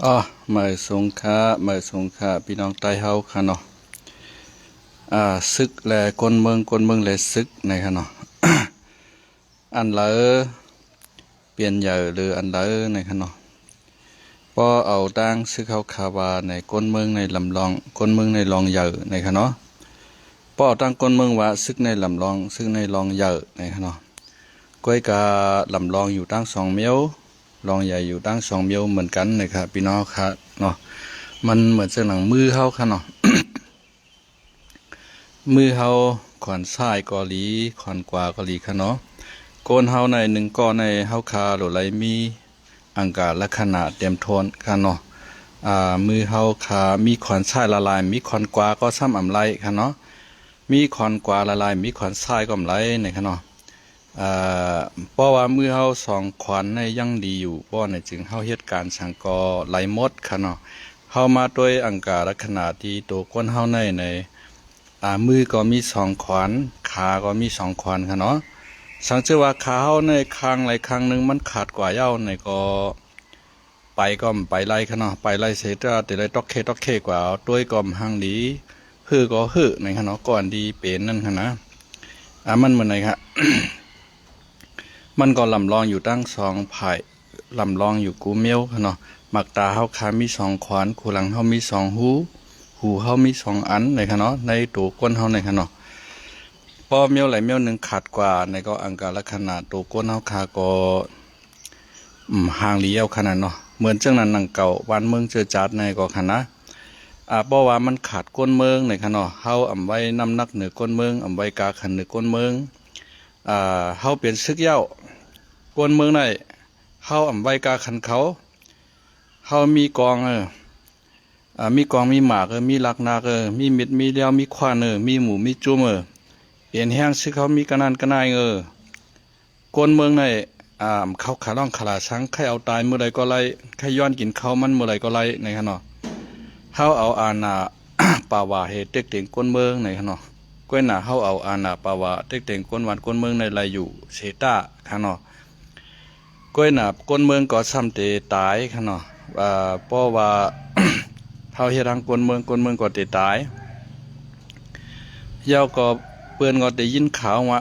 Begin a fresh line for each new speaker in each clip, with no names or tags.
อ๋อเมื่อสงขลาพี่น้องใต้เฮาค่ะเนาะศึกแลคนเมืองแลศึกในค่ะเนาะ อันเลอเปลี่ยนใหญ่หรืออันเลอในค่ะเนาะพอเอาตั้งซึกเฮาคาวาในคนเมืองในลำลองคนเมืองในลองใหญ่ในค่ะเนาะพอเอาตั้งคนเมืองว่าซึกในลำลองซึกในลองใหญ่ในค่ะเนาะก้อยกาลำลองอยู่ตั้ง2 เมียวลองใหญ่อยู่ตั้ง2 เมียวเหมือนกันนะครับพี่น้องค่ะเนาะมันเหมือนเส้นหลังมือเฮาค่ะเนาะ มือเฮาขอนซ้ายกอหลีขอนขวากอหลีค่ะเนาะโกนเฮาใน1ก้อนในเฮาคาโหลไหลมีอังกาลักษณะเตรียมโทนค่ะเนาะมือเฮาขามีขอนซ้ายละลายมีขอนขวาก็ซ้ำอำไลค่ะเนาะมีขอนขวาละลายมีขอนซ้ายก็อำไลในค่ะเนาะเพราะว่ามือเฮา2ขอนในยังดีอยู่เพราะในจึงเฮาเฮ็ดการสังกอไหลหมดค่ะเนาะเฮามาด้วยอังกาลักษณะที่ตัวก้นเฮาในมือก็มี2 ขวานขาก็มี2 ขวานค่ะเนาะสังเกตว่าขาเฮาในคางไหลคางหนึงมันขาดกว่าเหย้าในก็ไปไล่ค่ะเนาะไปไล่เสร็จแต่ไล่ตอกเคกว่าเอาด้วยก็หังดีฮือก็ฮือในค่ะเนาะก่อนดีเป็นนั่นค่ะนะมันเหมือนไหนครับ มันก็ลำลองอยู่ตั้ง2 ไผ่ลำลองอยู่กูเมียวค่ะเนาะมักตาเฮาขามี2 ขวานคูหลังเฮามี2 หูเฮามี2 อันในค่ะเนาะในตัวก้นเฮาในค่ะเนาะพอเมียวไหลเมียวหนึ่งขาดกว่าในก็อังกาลักษณะตัวก้นเฮาขาก็ห่างเลี้ยวขนาดเนาะเหมือนจังนั้นหนังเก่าวันเมืองเจอจัดในก็ค่ะนะเพราะว่ามันขาดก้นเมืองในค่ะเนาะเฮาอำไว้น้ำหนักเหนือก้นเมืองอำไว้กาขันเหนือก้นเมืองเฮาเป็นซึกเหย้าก้นเมืองในเฮาอำไว้กาขันเขาเฮามีกองมีกองมีหมากมีลักนามีมิดมีเลี้ยวมีควานมีหมูมีจุ่มเปลี่ยนแห้งซึกเขามีกระนันกระนายก้นเมืองในเขาขาล่องขาลาช้างใครเอาตายเมื่อไรก็ไล่ใครย้อนกินเขามันเมื่อไรก็ไล่ในขณะเฮาเอาป่าวาเฮเต็กเต็งก้นเมืองในขณะก้อยหน้าเฮาเอาป่าวาเต็กเต็งก้นวันก้นเมืองในไรอยู่เซต้าขณะก้อยหน้าก้นเมืองก็ซ้ำเตตายขณะเพราะว่า เฮาเฮ็ดทางก้นเมืองก็เตตายยาวก็เปิ้นก็ได้ยินข่าวว่า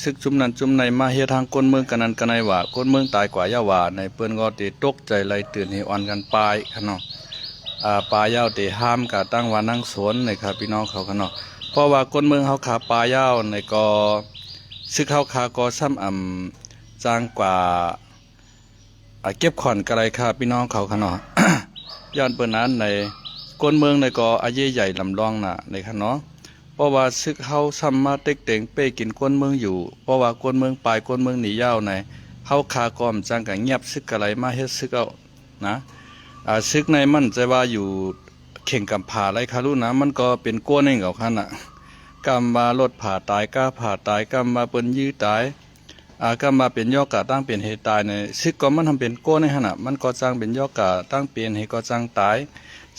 ศึกจุ่มนั้นจุ่มในมาเฮ็ดทางก้นเมืองกันนั้นกันในว่าก้นเมืองตายกว่ายาว่าในเปิ้นก็ได้ตกใจไล่ตื่นให้อ่อนกันปายค่ะเนาะปลายาวได้ห้ามกะตั้งว่านั่งสวนในครับพี่น้องเขาค่ะเนาะเพราะว่าก้นเมืองเฮาขาปลายาวในก็ซึกเฮาขาก็ซ้ำจางกว่าเก็บขอนกะไรค่ะพี่น้องเขาค่ะเนาะ ย้อนเปิ้นนั้นในก้นเมืองในก็อายุใหญ่ลำลองน่ะในค่ะเนาะเพราะว่าซึกเฮาซ้ำมาเต็กเต็งเป้กินก้นเมืองอยู่เพราะว่าก้นเมืองปลายก้นเมืองหนียาวในเฮาคากอมจังกะเงียบซึกกะไรมาเฮ็ดซึกเอานะซึกในมันจะว่าอยู่เข่งกับผ่าไรคารุนะมันก็เป็นก้นเองเอาคั่นน่ะกำมารถผ่าตายก้าผ่าตายกำมาเปิ้นยื้อตายก็มาเป็นยอกะตั้งเป็นเหตุตายในซึกก็มันทำเป็นโก้ในขณะมันก็จังเป็นยอกะตั้งเป็นเหตุก็จังตาย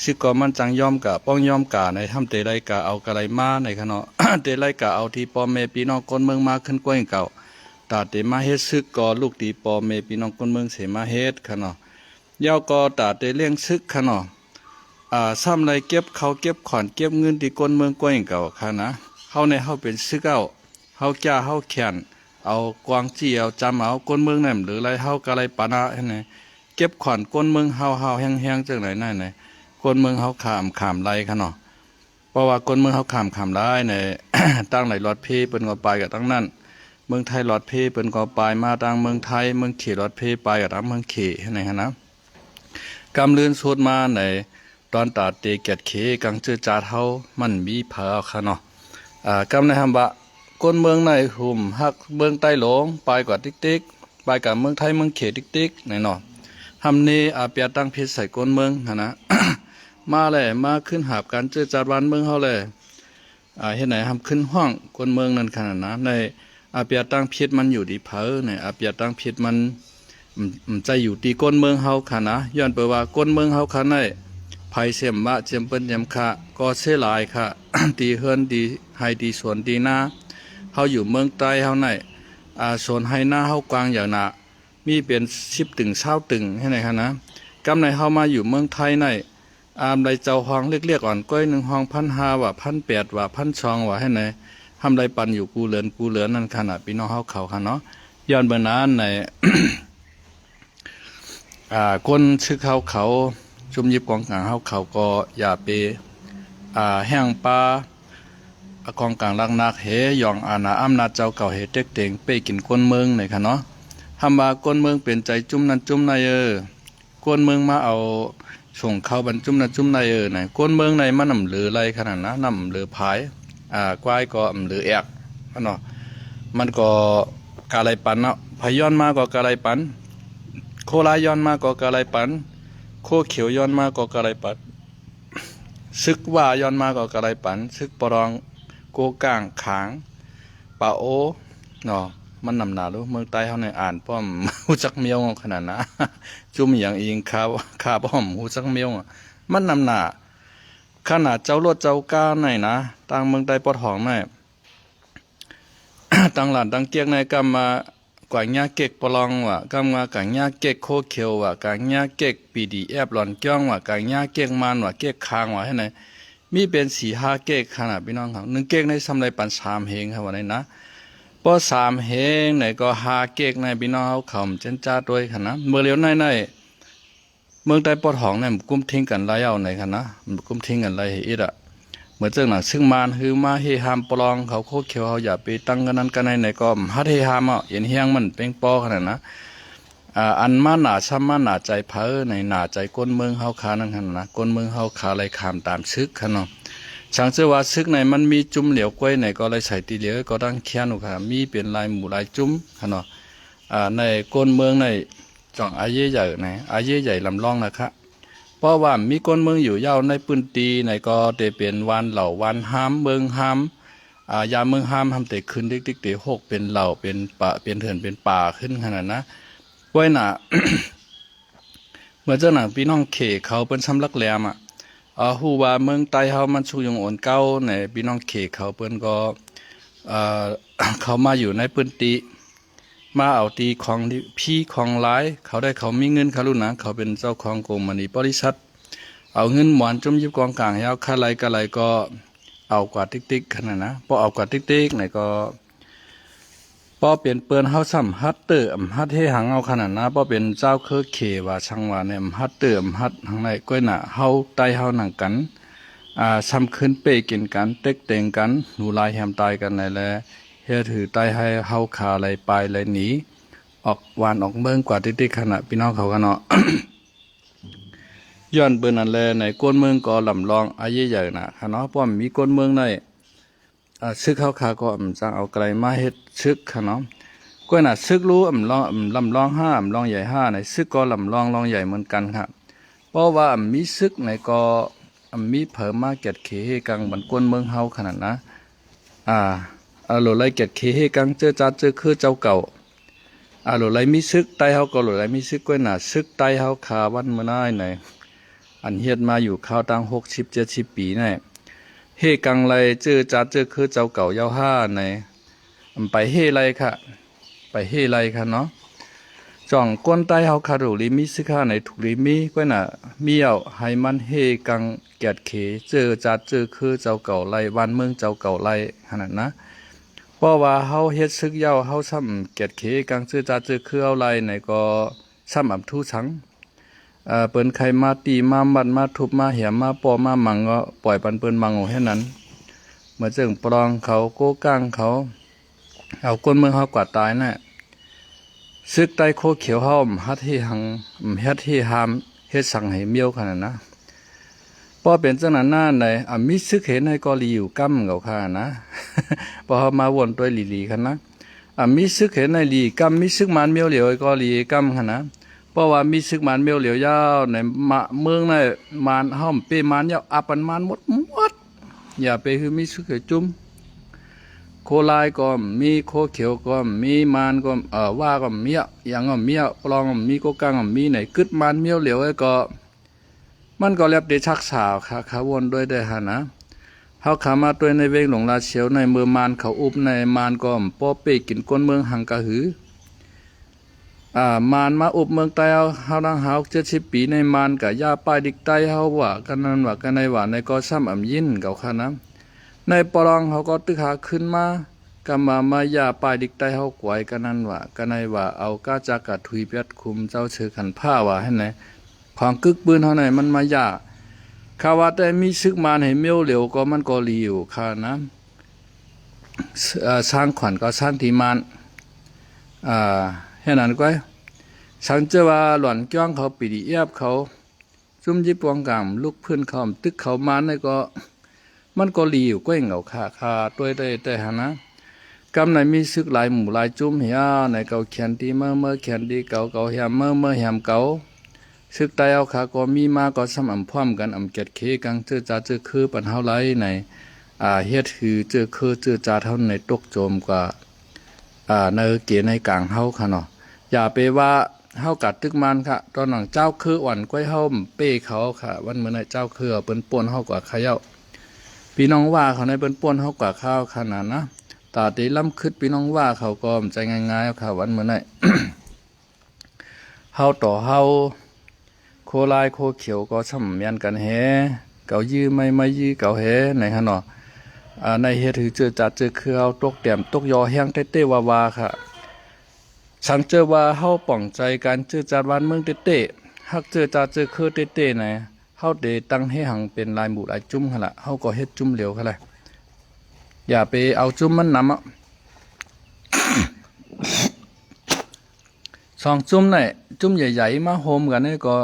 ซึกก็มันจังยอมกะป้องยอมกะในทำเตไรกะเอากะไรมาในขณะ เตไรกะเอาที่ปอเมพี่น้องคนเมืองมาขึ้นกล้วยเก่าตาเตมาเฮ็ดซึกก็ลูกตีปอเมพี่น้องคนเมืองเสมาเฮ็ดขณะยาวก็ตาเตเลี้ยงซึกขณะซ้ำไรเก็บเขาเก็บขอนเก็บเงินที่คนเมืองกล้วยเก่าค่ะนะเฮาในเฮาเป็นซึกเอาเฮาจ้าเฮาแขนเอากวางจี้เอาจำเอาก้นเมืองนั่นหรือไรเฮากะไรปานะให้ไหนเก็บขอนก้นเมืองเฮาแห้งๆจังไหนนั่นไหนก้นเมืองเฮาขามไรค่ะเนาะเพราะว่าก้นเมืองเฮาขามไรใน ตั้งไหลรถเพเปิ้นก็ไปกับตั้งนั้นเมืองไทยรถเพเปิ้นก็ไปมาตั้งเมืองไทยเมืองเขรถเพไปกับตั้งเมืองเขให้ไหนฮะนะกำเลื่อนสุดมาในตอนตาเตเกียดเขกังเจอจาเฮามันมีเผาค่ะเนาะกำในคำว่าก้นเมืองในหุ่มฮักเมืองใต้หลงไปกว่าติ๊กไปกับเมืองไทยเมืองเขตติ๊กในเนาะทำนี้เปียตั้งพิษใส่ก้นเมืองนะ มาเลยมาขึ้นหาบกันเจอจัดวันเมืองเฮาเลยเฮ็ดไหนทำขึ้นห้องก้นเมืองนั่นขนาดนะในเปียตั้งพิษมันอยู่ดีเผอในเปียตั้งพิษมันใจอยู่ตีก้นเมืองเฮาค่ะนะย้อนไปว่าก้นเมืองเฮาค่ะในภัยเสียมวะเจียมเปิ้นยำค่ะก็เสียหลายค่ะ ตีเฮิรนตีไฮตีสวนตีนาเฮาอยู่เมืองใต้เฮาในสวนไฮนาเฮากวางอย่างน่ะมีเป็น10 ตึง 20 ตึงให้ไหนคะนะ กำในเฮามาอยู่เมืองไทยในใดเจ้าห้องเรียกอ่อนก้อย1ห้อง1,500ว่า1,800ว่า1,200ว่าให้ไหนทำไรปันอยู่กูเหลือนนั่นขนาดพี่น้องเฮาเขาค่ะเนาะย้อนเบิ่นนั้นใน คนชื่อเขาชุมยิบกองกลางเฮาเขาก็อย่าไปแห้งปลากองกลางลักนักเฮยองอาณาอำนาจเจ้าเก่าเฮเต็กเต็งไปกินก้นเมืองในค่ะเนาะทำว่าก้นเมืองเป็นใจจุ่มนั้นจุ่มในก้นเมืองมาเอาส่งเข้าบรรจุ่มนั้นจุ่มในไหนก้นเมืองในมันนำเหลือไรขนาดนะนำเหลือพายกวายก็เหลือแอกเนาะมันก็กาไรปันเนาะพย้อนมาก็กาไรปันโคลาย้อนมาก็กาไรปันโคเขียวย้อนมาก็กาไรปันซึกว่าย้อนมาก็กาไรปันซึกปรองโกก้างขางปาโอเนาะมันนำหนาลูกเมืองใต้เขาในอ่านป้อมหูจักเมียวขนาดนะจุ่มอย่างอิงข้าป้อมหูจักเมียวมันนำหนาขนาดเจ้ารถเจ้าก้าในนะต่างเมืองใต้ปอดหองใน ต่างหลานต่างเกียกในกำมากว่าญาเก็กปลองว่ากำมากว่าญาเก็กโคเขียวว่ากว่าญาเก็กปีดีแอบหลอนจ้องว่ากว่าญาเก็กมันว่าเก็กคางว่าให้ไหนมีเป็น4-5เก๊กขนาดพี่น้องครับ1เก๊กในสำไรปัน3เฮงครับวันนี้นะพอ3เฮงไหนก็5เก๊กในพี่น้องเขาเจนจ้าด้วยขนาดเมื่อเลี้ยวในเมืองใต้ปอดหองเนี่ยกุ้มทิ้งกันไรเอาไหนขนาดกุ้มทิ้งกันไรอีดเหมือนเจ้าหนังซึ่งมานคือมาเฮฮามปลองเขาโคเขียวเขาอย่าไปตั้งกันนั้นกันในก็ฮัดเฮฮามอ่ะเห็นเฮียงมันเป็นปอขนาดนะอันมาหนาช้ำมาหนาใจเพ้อในหนาใจก้นเมืองเฮาคานั่นขนาดนะก้นเมืองเฮาคาไรคามตามซึกขนาดช่างเชื่อว่าซึกในมันมีจุ่มเหลียวกล้วยในก็เลยใส่ตีเหลียวก็ตั้งเขียนค่ะมีเป็นลายหมู่ลายจุ่มขนาดในก้นเมืองในจ่องอาเย่ใหญ่ในอาเย่ใหญ่ลำลองนะครับเพราะว่ามีก้นเมืองอยู่ยาวในปืนตีในก็เตเป็นวันเหล่าวันห้ามเมืองห้ามยามเมืองห้ามทำแต่ขึ้นติ๊กๆเตหกเป็นเหล่าเป็นป่าเป็นเถื่อนเป็นป่าขึ้นขนาดนะไว้หนา เมื่อเจ้าหนังพี่น้องเขเขาเป็นซ้ำลักแหลมฮู้ว่าเมืองใต้เฮามันชูยงโอนเก้าในพี่น้องเขเขาเปิ้นก็เขามาอยู่ในปืนตีมาเอาตีของพี่ของหลายเขามีเงินเขารู้นะเขาเป็นเจ้าของโกงมณีบริษัทเอาเงินหมอนจุ่มยิบกองกลางยาวค่าไรก็ไรก็เอากว่าติ๊กๆขนาดนะพอเอากว่าติ๊กๆไหนก็พอเป็นเปิ้นเฮาซ้ำฮัตเตอร์ฮัดเฮหังเอาขนาดนะพอเป็นเจ้าเคอเขว่าช่างว่าเนี่ยฮัตเตอร์ฮัดหังในก้อยน่ะเฮาใต้เฮาหนังกันซ้ำขึ้นเป้กินกันเต็กเต็งกันหนูลายแฮมตายกันไหนแลเฮ็ดถือใต้ให้เฮาขาไหลไปไหลหนีออกวานออกเมืองกว่าติ๊กๆขนาดพี่น้องเขากันเนาะ ย้อนเบิ่นนั่นแลในก้นเมืองก็ลำลองอายุใหญ่น่ะค่ะเนาะเพราะมีก้นเมืองในซึกเขาขาก็จังเอาไกลมาเฮ็ดซึกค่ะเนาะก้อยน่ะซึกรู้ลองลำลอง5ลองใหญ่5ในซึกก็ลำลองใหญ่เหมือนกันครับเพราะว่ามีซึกในก็มีเพิ่มมาเก็ดเขเฮกังบันก้นเมืองเฮาขนาดนะโหลไลเก็ดเขเฮกังเจอจัดเจอคือเจ้าเก่าโหลไลมีซึกใต้เฮาก็โหลไลมีซึกก้อยน่ะซึกใต้เฮาขาวันมื้อน้อยในอันเฮ็ดมาอยู่ข้าวตั้ง60-70 ปีในเฮกังไรเจอจัดเจอคือเจ้าเก่ายาว5ในไปเฮไรค่ะไปเฮไรค่ะเนาะจ่องก้นใต้เฮาคารุลิมีซึกในถูกลิมีก้อยน่ะมีเอาให้มันเฮกังแกดเขเจอจัดเจอคือเจ้าเก่าไรวันเมืองเจ้าเก่าไรขนาดนะเพราะว่าเฮาเฮ็ดซึกยาวเฮาซ้ำแกดเขกังเจอจัดเจอคือเอาไรในก็ซ้ำทูชังเปิ้นใครมาตีมาบัดมาทุบมาเหี่ยมาปอมามังก็ปล่อยปันเปิ้นมังเอาแค่นั้นเมื่อเจิงปลองเขาโก้ก้างเขาเอาก้นเมืองเฮากว่าตายน่ะซึกใต้โคเขียวเฮาฮัดที่หังเฮ็ดที่หามเฮ็ดสั่งให้เมียวขนาดนะพอเป็นจังนั้นหน้าในมีซึกเห็นให้ก็ลีอยู่กำเขาค่ะนะ พอเฮามาวนตัวลีๆคั่นนะมีซึกเห็นในลีกำมีซึกมันเมียวเหลียวก็ลีกำคั่นนะเพราะว่ามีซึกมันเมียวเหลียวยาวในเมืองในมานห้อมเปมันยาวอับปันมันหมดอย่าไปคือมีซึกจุ่มโคลายก็มีโคเขียวก็มีมันก็ว่าก็มีอย่างก็มีปลองก็มีโกกังก็มีไหนกึดมันเมียวเหลียวก็มันก็เรียบได้ชักสาวค่ะขาวนด้วยได้หานะเฮาขามาตัวในเวงหลงลาเฉียวในเมืองมันเขาอุบในมันก็ป้อเป้กินก้นเมืองหังกะหือ มานมาอุบเมืองไต้เฮาดังเฮา70 ปีในมานกะย่าป้ายดิกไต้เฮาว่ากันนั้นว่ากันในว่าในก็ซ้ำอำยินเก่าค่ะนะในปรองเขาก็ตึกหาขึ้นมากำมาย่าป้ายดิกไต้เฮากวยกันนั้นว่ากันในว่าเอาก้าจากกะถุยเปียดคุมเจ้าเชือขันผ้าว่าให้ไหนของกึกปืนเฮาไหนมันมาย่าข่าวว่าแต่มีซึกมานให้เมียวเหลวก็มันก็ลีอยู่ค่ะนะสร้างขวัญก็สร้างที่มานแค่นั้นก็ฉันจะว่าหล่อนจ้องเขาปีดีเอียบเขาจุ่มยิบวงกามลูกเพื่อนเขาตึกเขามานนี่ก็มันก็ลีอยู่ก็เหงาค่าตัวได้แต่หานะกำไหนมีซึกหลายหมู่หลายจุ่มเหียในเก่าเขียนดีเมื่อเขียนดีเก่าแฮมเมื่อแฮมเก่าซึกไตเอาขาก็มีมาก็ซ้ำพร้อมกันเกตเคกังเจอจ่าเจอคือปันเฮาไหลในเฮ็ดคือเจอคือเจอจ่าเท่าในตกโจมกว่าในเกียในกลางเฮาค่ะเนาะอย่าไปว่าเฮากัดตึกมันค่ะตอนหนังเจ้าคืออ่อนก้อยเฮาเป้เขาค่ะวันเมื่อไหร่เจ้าคือเปิ้นป่วนเฮากว่าขย้าพี่น้องว่าเขาในเปิ้นป่วนเฮากว่าข้าวขนาดนะตาตีล้ำคึดพี่น้องว่าเขาก็ใจง่ายๆค่ะวันเมื่อไหร่ เฮาต่อเฮาโคลายโคเขียวก็ช่ำยันกันแฮเก่ายื้อไม่ยื้อเก่าแฮในฮะเนาะในเฮ็ดถือเจอจัดเจอคือเอาตกแต้มตกยอแห้งเต้ๆวาค่ะฉันเจอว่าเฮาป่องใจการเจอจัดวันเมืองเต้ๆฮักเจอจัดเจอคือเต้ๆไหนเฮาเดตั้งให้หังเป็นลายหมู่ลายจุ่มหั่นล่ะเฮาก็เฮ็ดจุ่มเหลวคั่นแหละอย่าไปเอาจุ่มมันนำสองจุ่มไหนจุ่มใหญ่ๆมาโฮมกันนี่ก็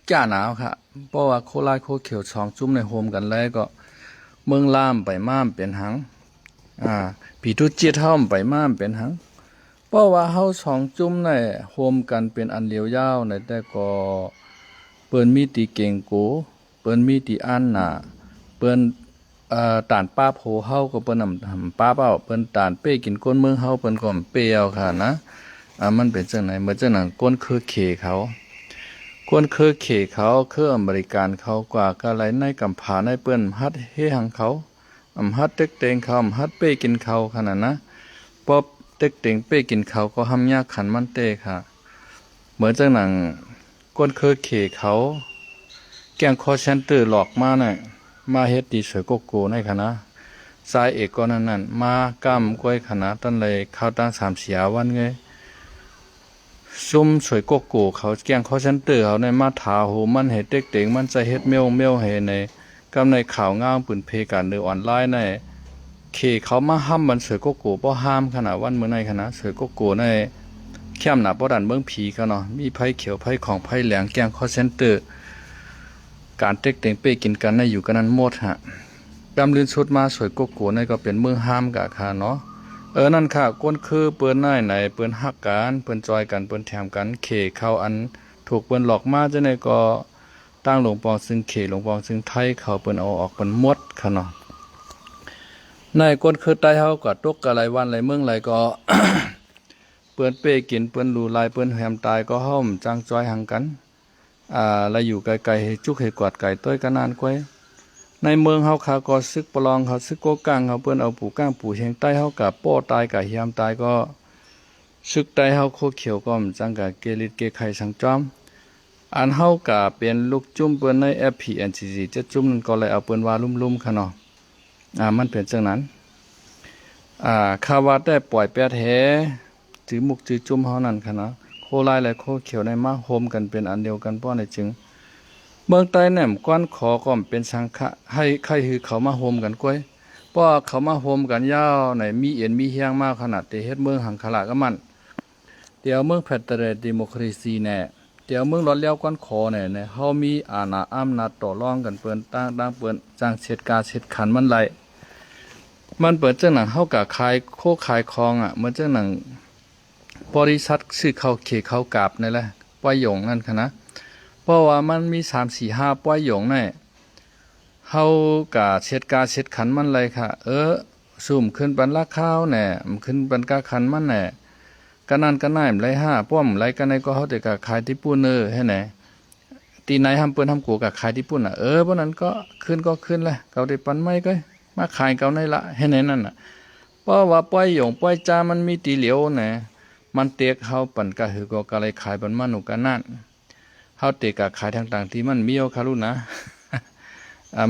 จ้าหนาวค่ะเพราะว่าโคลายโคเขียวสองจุ่มในโฮมกันแล้วก็เมืองลามไปม่ามเป็นหังผีทุเจียเท่าไปม่ามเป็นหังเพราะว่าเฮาสองจุ่มในโฮมกันเป็นอันเลียวยาวในแต่ก็เปิ้นมีตีเก่งโกเปิ้นมีตีอันหนาเปิ้นตานป้าโพเฮาก็เปิ้นนำป้าเป้าเปิ้นตานเป้กินก้นเมืองเฮาเปิ้นก็เป้เอาค่ะนะมันเป็นจังไหนเมื่อจังนั้นก้นคือเขเขาก้นคือเขเขาคืออเมริกันเขากว่าก็ไหลในกำผาในเปิ้นฮัดเฮหังเขาฮัดเต็กเตงเขาฮัดเป้กินเขาขนาดนะป๊อบเต็กเตงเป้กินเขาก็หำยากขันมันเต้ค่ะเหมือนจังนั้นก้นคือเขเขาแกงคอเซนเตอร์หลอกมาน่ะมาเฮ็ดดีสวยโกโก้ในคณะสายเอกก็นั่นมากำก้อยคณะตั้นเลยเข้าตั้ง3 เสียวันไงซุ่มสวยโกโก้เขาแกงคอเซนเตอร์เขาในมาถาโหมันเฮ็ดเต็กเตงมันจะเฮ็ดเมียวให้ในกำในข่าวง้างปืนเพการเดือออนไลน์ในเคเขามาห้ามมันสวยโกโก้บ่ห้ามขนาดวันมื้อในคณะสวยโกโก้ในเข้มหนาบ่ดันเบิ่งผีเขาเนาะมีไผเขียวไผของไผแหลงแกงคอเซนเตอร์การเต็กเต็งเป้กินกันในอยู่กันนั้นหมดฮะดำลื่นชุดมาสวยโกโก้ในก็เป็นมือห้ามกะค่ะเนาะนั่นค่ะก้นคือเปิ้นไหนเปิ้นฮักกันเปิ้นจอยกันเปิ้นแถมกันเขเข้าอันถูกเปิ้นหลอกมาจังได๋ก็ตั้งหลวงปองซึ่งเขหลวงปองซึ่งไทยเขาเปิ้นเอาออกเปิ้นหมดค่ะเนาะในก้นคือใต้เฮาก็ตกกะหลายวันหลายเมืองหลายก็ เปิ้นเป้กินเปิ้นรูลายเปิ้นแฮมตายก็ห้อมจังจอยหังกันแล้วอยู่ไกลๆให้จุกให้กวาดไก่ต้อยกันนานกว่าในเมืองเฮาขาก็ซึกปลองเขาซึกโกกังเขาเปิ้นเอาปู่ก้างปู่เชียงใต้เฮากับป้อตายกับเฮียมตายก็ซึกใต้เฮาโคเขียวก็จังกับเกลิดเกไข่สังจอมอันเฮาก็เป็นลูกจุ่มเปิ้นใน FPNCC จะจุ่มนั่นก็เลยเอาเปิ้นว่าลุ่มๆค่ะเนาะมันเป็นจังนั้นคาว่าได้ปล่อยแปดแหจือมุกจือจุ่มเฮานั่นค่ะเนาะโคลายและโคเขียวในมาโฮมกันเป็นอันเดียวกันป้อในจึงเมืองใต้แหนมก้อนขอก็เป็นสังฆะให้ใครคือเขามาโฮมกันก้อยเพราะเขามาโฮมกันยาวในมีเอียนมีเฮียงมากขนาดเฮ็ดเมืองหังขลาก็มันเดี๋ยวเมืองแฟเดเรลดิโมคราซีแน่เดี๋ยวเมืองร้อนเลี้ยวก้อนขอแน่เฮามีอาณาอำนาจต่อรองกันเปิ้นตั้งเปิ้นจ้างเช็ดกาเช็ดขันมันไหลมันเปิดจังหนังเฮากะขายโคขายคองเหมือนจังหนังบริษัทซื้อเข้าเขเข้ากาบนี่แหละป้อยหยงนั่นค่ะนะเพราะว่ามันมี3 4 5ป้อยหยงนี่เฮากะเช็ดกาเช็ดขันมันเลยค่ะซุ่มขึ้นปันราข้าวแน่มันขึ้นปันกาขันมันแน่กันนั่นกันนั่นไร5ป้อมไรกันในก็เฮาแต่กะขายที่ปูนให้แน่ตีไหนทำเปิ้นทำกูกะขายที่ปุ่นเพราะนั้นก็ขึ้นแหละเขาได้ปันไม่ก็มาขายเก่าในละให้ไหนนั่นเพราะว่าป้อยหยงป้อยจ้ามันมีตีเหลียวแน่ มันเตกเฮาปั่นกะหือก็กะเลยขายบนมันหนูกันนั่นเฮาเตกกะขายทางต่างที่มันมีเอาคารุนะ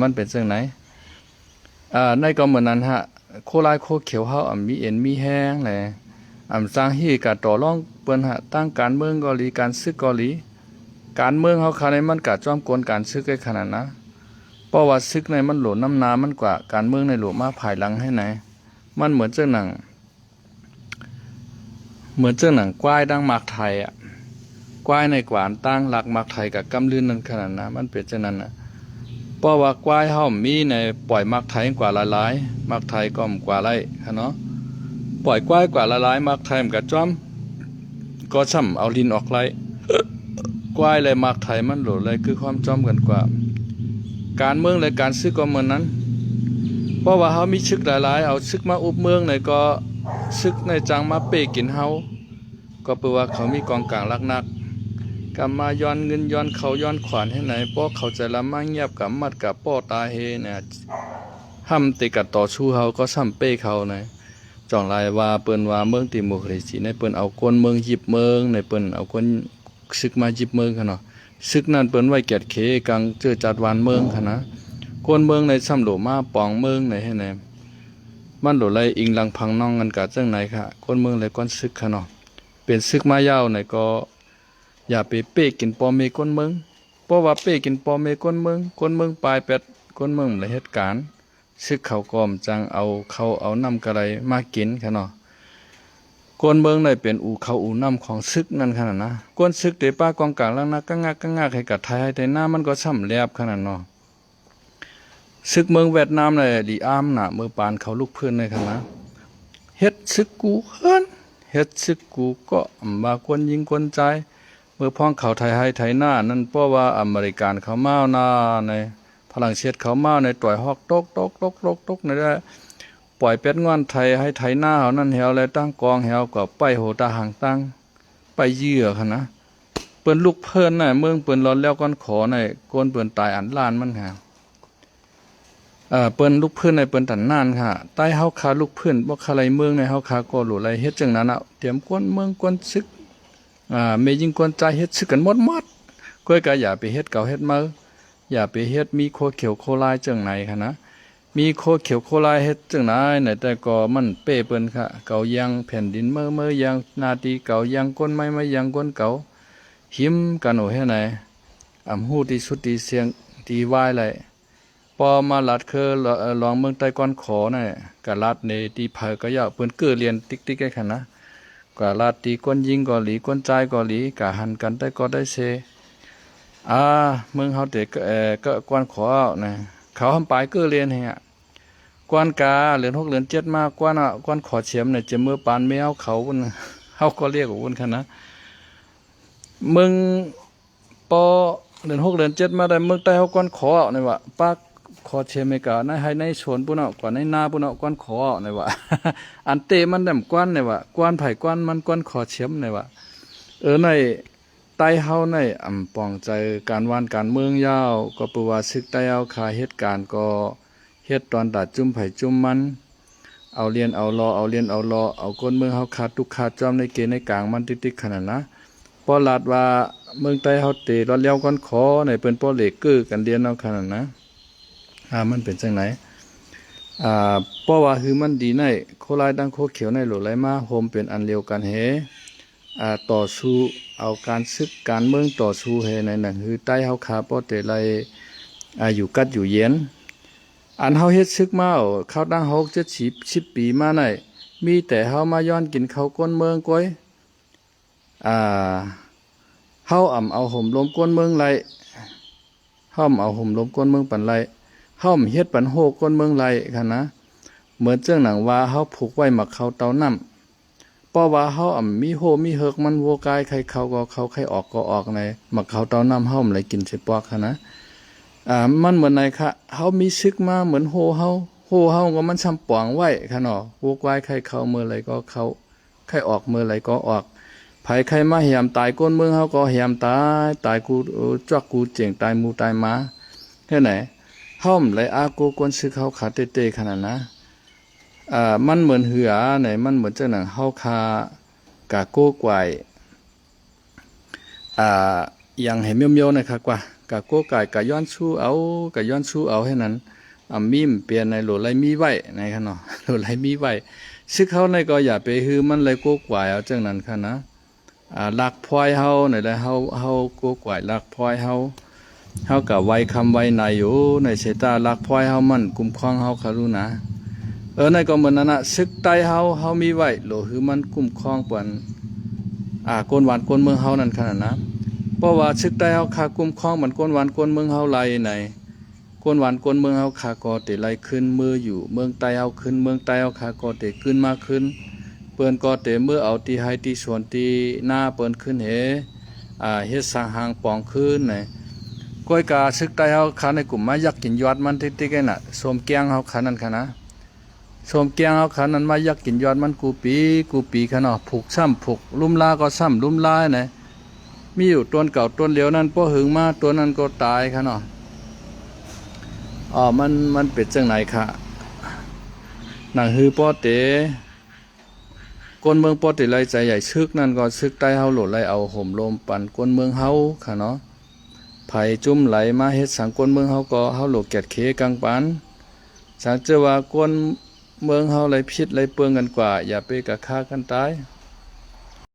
มันเป็นเรื่องไหนในก็เหมือนนั้นฮะโคลายโคเขียวเฮามีเอ็นมีแห้งแหละสร้างฮีกะต่อรองเปิ้นฮะตั้งการเมืองเกาหลีการซึกเกาหลีการเมืองเฮาคาในมันกะจ้อมกวนการซึกได้ขนาดนะเพราะว่าซึกในมันโหลน้ำน้ำมันกว่าการเมืองในโหลมาภายหลังให้ไหนมันเหมือนเจ้าหนังกวายดังหมากไทยกวายในกวานตั้งหลักหมากไทยกับกำลื่นนั่นขนาดนะมันเป็นเช่นนั้นนะเพราะว่ากวายเฮามีในปล่อยหมากไทยกว่าหลายๆหมากไทยก็กว่าไรค่ะเนาะปล่อยกวายกว่าหลายๆหมากไทยมันก็จ้อมก็ช่ำเอาลิ้นออกไรกวายเลยหมากไทยมันโหลเลยคือความจ้อมกันกว่าการเมืองและการซึกก็เหมือนนั้นเพราะว่าเฮามีชึกหลายๆเอาชึกมาอุบเมืองในก็ชึกในจังมาเป้กินเฮาก็เปว่าเขามีกองกลางลักนักกำมาย้อนเงินย้อนเขาย้อนขวานให้ไหนเพราะเขาใจละมั่งเงียบกับมัดกับป้อตาเฮเนี่ยห้ำติกัดต่อชูเฮาก็ซ้ำเป้เขาในจ่องลายว่าเปิ้นว่าเมืองติโมคราซีในเปิ้นเอาคนเมืองหยิบเมืองในเปิ้นเอาคนซึกมาหยิบเมืองค่ะเนาะซึกนั้นเปิ้นไว้แกดเคกังเจอจัดวานเมืองค่ะนะคนเมืองในซ้ำโหลมาปองเมืองในให้ไหนมันโหลไรอิงลังพังน้องกันกะจังไหนค่ะคนเมืองเลยก้อนซึกค่ะเนาะเป็นซึกมายาวในก็อย่าไปเป้กินปอเมก้นเมืองเพราะว่าเป้กินปอเมก้นเมืองปลายเป็ดก้นเมืองเลยเหตุการณ์ซึกเขากอมจังเอาน้ำกระไรมากินค่ะเนาะก้นเมืองในเป็นอูเขาอูน้ำของซึกนั่นขนาดนะก้นซึกเตป้ากองกลางแล้วนะก็งักให้กัดไทยให้แต่หน้ามันก็ช่ำแลบขนาดเนาะซึกเมืองเวียดนามเลยดีอามน่ะเมื่อปานเขาลูกเพื่อนเลยค่ะนะเฮ็ดซึกกูเฮิรนเฮ็ดซึกกูก็มาคนยิงคนใจเมื่อพ้องเขาไทยให้ไทยหน้านั่นเพราะว่าอเมริกันเขาเมาหน้าในฝรั่งเศสเขาเมาในต่อยฮอกตกในได้ปล่อยเป็ดงอนไทยให้ไทยหน้าเขานั่นแหวเลยตั้งกองแหวก็ไปโหตาหางตั้งไปเยื่อค่ะนะเปิ้นลูกเพิ่นน่ะเมืองเปิ้นร้อนแล้วก้อนขอในก้นเปิ้นตายอันล้านมันค่ะเปิ้นลูกเพิ่นในเปิ้นตันนานค่ะใต้เฮาคาลูกเพิ่นบ่คาไรเมืองในเฮาคาก็หลุไรเฮ็ดจังนั้นเตรียมก้นเมืองก้นซึกเมยิงกวนใจเฮ็ดซึกกันหมดก้อยก็อย่าไปเฮ็ดเก่าเฮ็ดมาอย่าไปเฮ็ดมีโคเขียวโคลายจังไหนค่ะนะมีโคเขียวโคลายเฮ็ดจังไหนไหนแต่ก็มันเป้เปิ้นค่ะเก่ายังแผ่นดินเมื่อยังนาทีเก่ายังก้นไม้มายังก้นเก่าหิมกันโอเฮ็ดไหนฮู้ที่สุดที่เสียงที่วายไหลพอมาลัดคือลองเมืองใต้ก้อนขอน่ะกะลัดในที่เผก็อย่าเปิ้นเกือเรียนติ๊กๆให้ค่ะนะกะลาตีก้นยิงกอหลีก้นใจกอหลีกะหันกันได้ก็ได้เซเมืองเฮาเด็กก็กวนขอนะเขาทำปลายก็เรียนเฮะกวนกาเหรียญ6เหรียญ7มากกวนขอเฉียมเนี่ยจะมือปานแมวเขาพุ่นเฮาก็เรียกว่าพุ่นคั่นนะเมืองปอเหรียญ6เหรียญ7มาได้เมืองใต้เฮากวนขอนี่ว่าปากขอเชียมกาในให้ในสวนปุ่นกว่าในนาปุ่นกวนขอในว่าอันเตมันดำกวนในว่ากวนไผ่กวนมันกวนขอเชียมในว่าในใต้เฮาในปองใจการวานการเมืองยาวก็ปว่าซึกใต้เอาคาเหตุการณ์ก็เฮ็ดตอนตัดจุ่มไผ่จุ่มมันเอาเรียนเอารอเอาคนเมืองเฮาขาดทุกขาดจอมในเกณฑ์ในกลางมันติ๊กๆขนาดนะพอลาดว่าเมืองใต้เฮาเตรอดแล้วกวนขอในเปิ้นป้อเหล็กกือกันเรียนเอาขนาดนะมันเป็นจังไหนเพราะว่าคือมันดีในโคลายดังโคเขียวในโหลไหลมาโฮมเป็นอันเร็วกันเฮต่อสู้เอาการซึกการเมืองต่อสู้เฮในหนังคือใต้เฮาคาป้อเตไลอยู่กัดอยู่เย็นอันเฮาเฮ็ดซึกมาเข้าดัง6 7 10 ปีมาในมีแต่เฮามาย้อนกินข้าวก้นเมืองก้อยเฮาเอาห่มลมก้นเมืองไหลเฮาเอาห่มลมก้นเมืองปันไหลเฮาเฮ็ดปันโหก้นเมืองไหลค่ะนะเหมือนเจ้าหนังว่าเฮาผูกไว้หมักเขาเตาน้ำเพราะว่าเฮามีโหมีเฮิกมันวัวกายใครเข้าก็เข้าใครออกก็ออกในหมักเขาเตาน้ำเฮาเลยกินสิปอกค่ะนะมันเหมือนไหนค่ะเฮามีซึกมาเหมือนโหเฮาก็มันซ้ำปองไว้ค่ะเนาะวัวกายใครเข้าเมื่อไรก็เข้าใครออกเมื่อไรก็ออกไผใครมาเหี่ยมตายก้นเมืองเฮาก็เหี่ยมตายกูจักกูเจียงตายหมู่ตายหมาแค่ไหนเฮาเลยกูกวนซึกเฮาขาเต้ๆขนาดนะมันเหมือนเหือไหนมันเหมือนเจ้าหนังเฮาคา กะโก้กวายอย่างให้เมียวๆนะครับว่ากะโก้กายกะย้อนชูเอากะย้อนชูเอาให้นั้นมีมเปลี่ยนในโหลไหลมีไว้นะครับเนาะโหลไหลมีไว้ซึ่งเขาในก็อย่าไปฮือมันเลยโก้กวายเอาจังนั้นค่ะนะลักพลอยเฮาในได้เฮาโก้กวายลักพลอยเฮากับไว้คำไว้ในอยู่ในเสตาลักพลอยเฮามันกุมครองเฮาคารุนะในก็เหมือนนั้นน่ะซึกใต้เฮามีไว้โหลคือมันกุมครองปานกวนหวานกวนเมืองเฮานั่นขนาดนะเพราะว่าซึกใต้เฮาคากุมครองมันกวนหวานกวนเมืองเฮาไหลในกวนหวานกวนเมืองเฮาคาก็ติไหลขึ้นมืออยู่เมืองใต้เฮาขึ้นเมืองใต้เฮาคาก็ติขึ้นมาขึ้นเปิ้นก็ติเมื่อเอาที่ให้ที่สวนที่หน้าเปิ้นขึ้นเฮ็ดสร้างหางปองขึ้นในก้อยกาซึกใต้เฮาคาในกลุ่มมายักกินยอดมันติ๊กๆน่ะสมแกงเฮาคานั่นค่ะนะสมแกงเฮาคานั้นมายักกินยอดมันกูปีค่ะเนาะผูกซ้ำผูกลุ่มลาก็ซ้ำลุ่มลาไหนมีอยู่ต้นเก่าต้นเหลียวนั้นพอหึงมาตัวนั้นก็ตายค่ะเนาะมันเป็นจังไหนค่ะหนังฮือป้อเตก้นเมืองป้อเตไรใจใหญ่ซึกนั่นก็ซึกใต้เฮาโหลดไหลเอาห่มลมปั่นก้นเมืองเฮาค่ะเนาะไผจุ่มไหลมาเฮ็ดสังก้นเมืองเฮาก็เฮาโหลดแกดเคกังปันสังเจอว่าก้นเมืองเฮาไหลพิษไหลเปืองกันกว่าอย่าไปกะฆ่ากันตาย